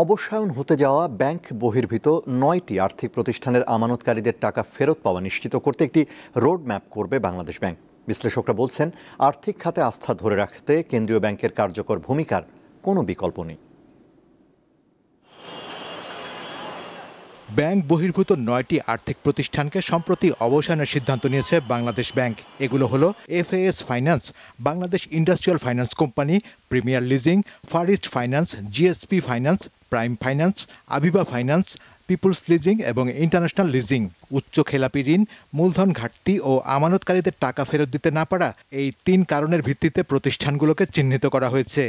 অবসায়ন হতে যাওয়া ব্যাংক বহির্ভূত ৯টি আর্থিক প্রতিষ্ঠানের আমানতকারীদের টাকা ফেরত পাওয়া নিশ্চিত করতে একটি রোড ম্যাপ করবে বাংলাদেশ ব্যাংক। বিশ্লেষকরা বলছেন, আর্থিক খাতে আস্থা ধরে রাখতে কেন্দ্রীয় ব্যাংকের কার্যকর ভূমিকার কোনো বিকল্প নেই। ব্যাংক বহির্ভূত ৯টি আর্থিক প্রতিষ্ঠানকে সম্প্রতি অবসানের সিদ্ধান্ত নিয়েছে বাংলাদেশ ব্যাংক। এগুলো হলো FAS finance, Bangladesh industrial finance company, premier leasing, far east finance, GSP finance, prime finance, Aviva finance, peoples leasing এবং ইন্টারন্যাশনাল লিজিং। উচ্চ খেলাপি ঋণ, মূলধন ঘাটতি ও আমানতকারীদের টাকা ফেরত দিতে না পারা, এই ৩ কারণের ভিত্তিতে প্রতিষ্ঠানগুলোকে চিহ্নিত করা হয়েছে।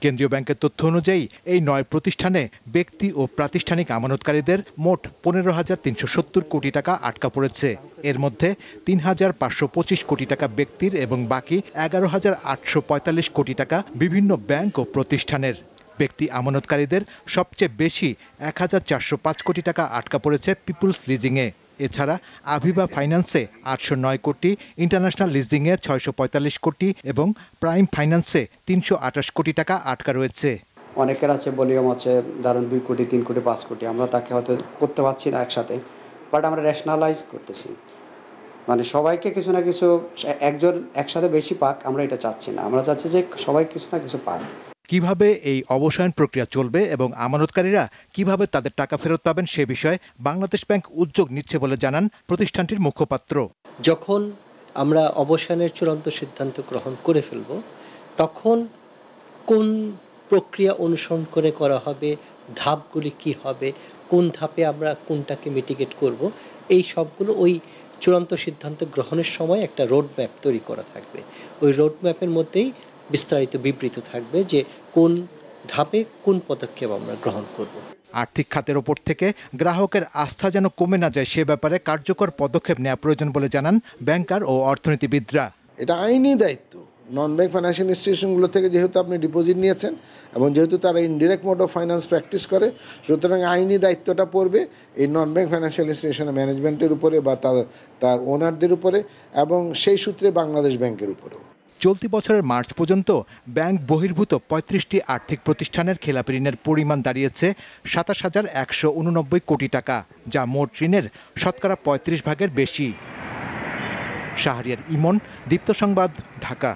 কেন্দ্রীয় ব্যাংকের তথ্য অনুযায়ী এই ৯ প্রতিষ্ঠানে ব্যক্তি ও প্রাতিষ্ঠানিক আমানতকারীদের মোট ১৫,৩৭০ কোটি টাকা আটকা পড়েছে। এর মধ্যে ৩,৫২৫ কোটি টাকা ব্যক্তির এবং বাকি ১১,৮৪৫ কোটি টাকা বিভিন্ন ব্যাংক ও প্রতিষ্ঠানের। ব্যক্তি আমানতকারীদের সবচেয়ে বেশি ১,৪০৫ কোটি টাকা আটকা পড়েছে পিপুলস লিজিংয়ে। এছাড়া আভিবা ফাইন্যান্সে ৮০৯ কোটি, ইন্টারন্যাশনাল লিজিংয়ে ৬৪৫ কোটি এবং প্রাইম ফাইন্যান্সে ৩২৮ কোটি টাকা আটকা রয়েছে। অনেকের আছে ভলিউম আছে, ধরুন ২ কোটি, ৩ কোটি, ৫ কোটি। আমরা তাকে হয়তো করতে পারছি না একসাথে, বাট আমরা রেশনালাইজ করতেছি। মানে সবাইকে কিছু না কিছু, একজন একসাথে বেশি পাক আমরা এটা চাচ্ছি না। আমরা চাচ্ছি যে সবাই কিছু না কিছু পাক। কিভাবে এই অবসায়ন প্রক্রিয়া চলবে এবং আমানতকারীরা কিভাবে তাদের টাকা ফেরত পাবেন সে বিষয়ে বাংলাদেশ ব্যাংক উদ্যোগ নিচ্ছে বলে জানান প্রতিষ্ঠানটির মুখপাত্র। যখন আমরা অবসায়নের চূড়ান্ত সিদ্ধান্ত গ্রহণ করে ফেলব, তখন কোন প্রক্রিয়া অনুসরণ করে করা হবে, ধাপগুলি কি হবে, কোন ধাপে আমরা কোনটাকে মিটিগেট করব, এই সবগুলো ওই চূড়ান্ত সিদ্ধান্ত গ্রহণের সময় একটা রোড ম্যাপ তৈরি করা থাকবে। ওই রোড ম্যাপের মধ্যেই বিস্তারিত বিবৃত থাকবে যে কোন ধাপে কোন পদক্ষেপ আমরা গ্রহণ করব। আর্থিক খাতের ওপর থেকে গ্রাহকের আস্থা যেন কমে না যায় সে ব্যাপারে কার্যকর পদক্ষেপ নেওয়া প্রয়োজন বলে জানান ব্যাংকার ও অর্থনীতিবিদরা। এটা আইনি দায়িত্ব। নন ব্যাংক ফাইন্যান্সিয়াল ইনস্টিটিউশনগুলো থেকে যেহেতু আপনি ডিপোজিট নিয়েছেন এবং যেহেতু তারা indirect mode of finance practice করে, সুতরাং আইনি দায়িত্বটা পড়বে এই নন ব্যাংক ফাইন্যান্সিয়াল ইনস্টিটিউশনের ম্যানেজমেন্টের উপরে বা তার ওনারদের উপরে, এবং সেই সূত্রে বাংলাদেশ ব্যাংকের উপরেও। চলতি বছরের মার্চ পর্যন্ত ব্যাংক বহির্ভূত ৩৫টি আর্থিক প্রতিষ্ঠানের খেলাপি ঋণের পরিমাণ দাঁড়িয়েছে ২৭,১৮৯ কোটি টাকা, যা মোট ঋণের শতকরা ৩৫ ভাগের বেশি। শাহরিয়ার ইমন, দীপ্ত সংবাদ, ঢাকা।